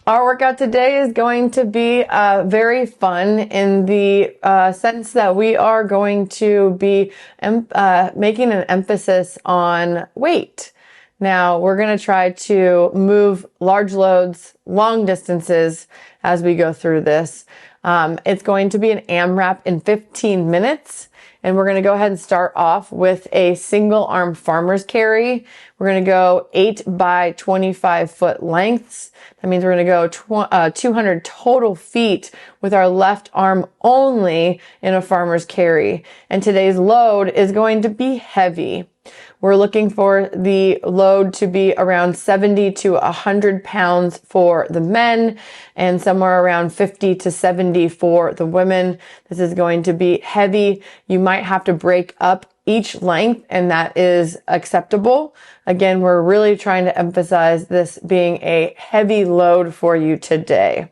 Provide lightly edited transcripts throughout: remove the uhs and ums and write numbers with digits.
Our workout today is going to be very fun in the sense that we are going to be making an emphasis on weight. Now, we're going to try to move large loads, long distances as we go through this. It's going to be an AMRAP in 15 minutes. And we're going to go ahead and start off with a single arm farmer's carry. We're going to go 8 by 25 foot lengths. That means we're going to go 200 total feet with our left arm only in a farmer's carry. And today's load is going to be heavy. We're looking for the load to be around 70 to 100 pounds for the men and somewhere around 50 to 70 for the women. This is going to be heavy. You might have to break up each length, and that is acceptable. Again, we're really trying to emphasize this being a heavy load for you today.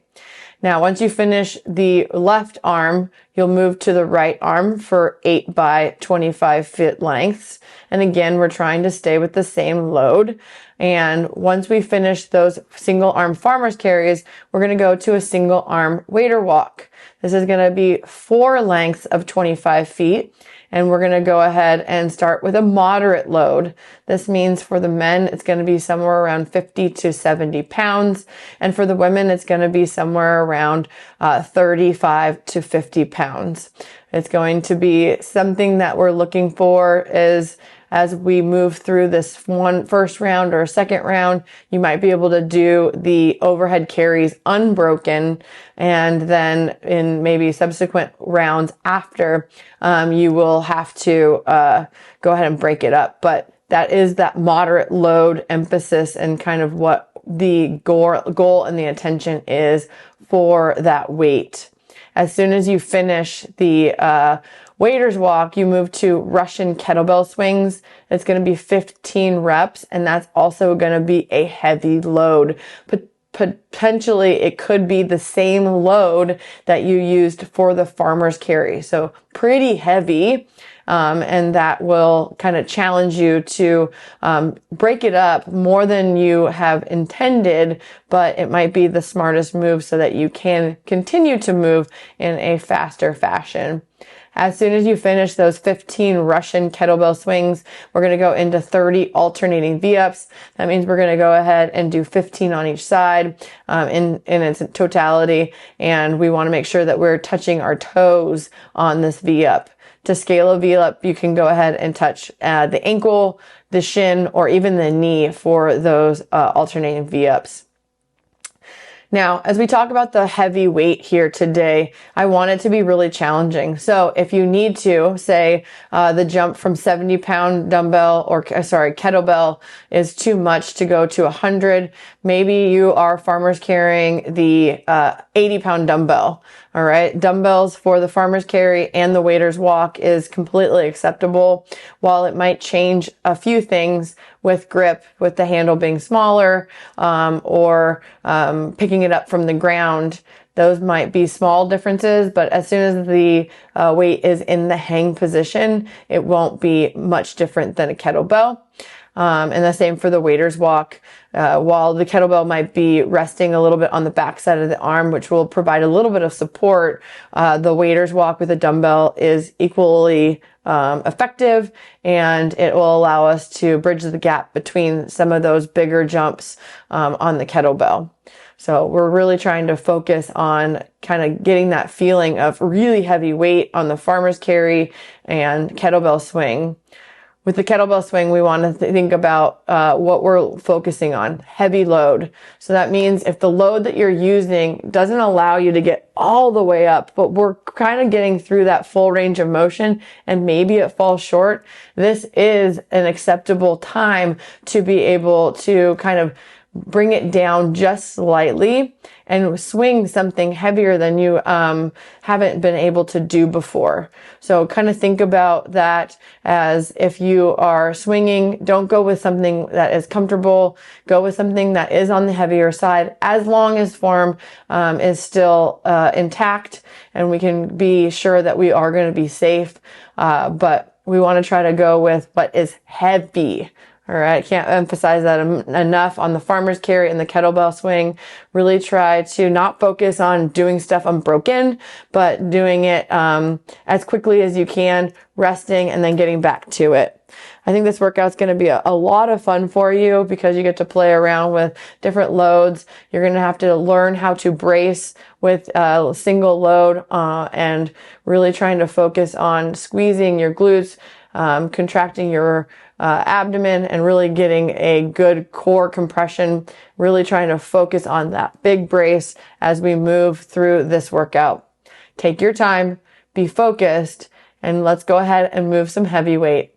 Now, once you finish the left arm, you'll move to the right arm for 8 by 25 foot lengths. And again, we're trying to stay with the same load. And once we finish those single arm farmer's carries, we're going to go to a single arm waiter walk. This is going to be 4 lengths of 25 feet. And we're going to go ahead and start with a moderate load. This means for the men, it's going to be somewhere around 50 to 70 pounds. And for the women, it's going to be somewhere around 35 to 50 pounds. It's going to be something that we're looking for is as we move through this first round or second round, you might be able to do the overhead carries unbroken. And then in maybe subsequent rounds after, you will have to go ahead and break it up. But that is that moderate load emphasis and kind of what the goal and the intention is for that weight. As soon as you finish the waiter's walk, you move to Russian kettlebell swings. It's going to be 15 reps, and that's also going to be a heavy load. Potentially, it could be the same load that you used for the farmer's carry. So pretty heavy. And that will kind of challenge you to break it up more than you have intended, but it might be the smartest move so that you can continue to move in a faster fashion. As soon as you finish those 15 Russian kettlebell swings, we're going to go into 30 alternating V-ups. That means we're going to go ahead and do 15 on each side in its totality. And we want to make sure that we're touching our toes on this V-up. To scale a V-up, you can go ahead and touch the ankle, the shin, or even the knee for those alternating V-ups. Now, as we talk about the heavy weight here today, I want it to be really challenging. So if you need to, say, the jump from 70-pound kettlebell is too much to go to 100, maybe you are farmers carrying the 80-pound dumbbell. All right. Dumbbells for the farmer's carry and the waiter's walk is completely acceptable. While it might change a few things with grip, with the handle being smaller, or picking it up from the ground, those might be small differences, but as soon as the weight is in the hang position, it won't be much different than a kettlebell. And the same for the waiter's walk. While the kettlebell might be resting a little bit on the back side of the arm, which will provide a little bit of support, the waiter's walk with a dumbbell is equally effective, and it will allow us to bridge the gap between some of those bigger jumps on the kettlebell. So we're really trying to focus on kind of getting that feeling of really heavy weight on the farmer's carry and kettlebell swing. With the kettlebell swing, we want to think about what we're focusing on, heavy load. So that means if the load that you're using doesn't allow you to get all the way up, but we're kind of getting through that full range of motion and maybe it falls short, this is an acceptable time to be able to kind of bring it down just slightly and swing something heavier than you haven't been able to do before. So kind of think about that as if you are swinging, don't go with something that is comfortable. Go with something that is on the heavier side as long as form is still intact and we can be sure that we are going to be safe. But we want to try to go with what is heavy. All right. Can't emphasize that enough on the farmer's carry and the kettlebell swing. Really try to not focus on doing stuff unbroken, but doing it, as quickly as you can, resting and then getting back to it. I think this workout's going to be a lot of fun for you because you get to play around with different loads. You're going to have to learn how to brace with a single load, and really trying to focus on squeezing your glutes, contracting your abdomen, and really getting a good core compression, really trying to focus on that big brace as we move through this workout. Take your time, be focused, and let's go ahead and move some heavy weight.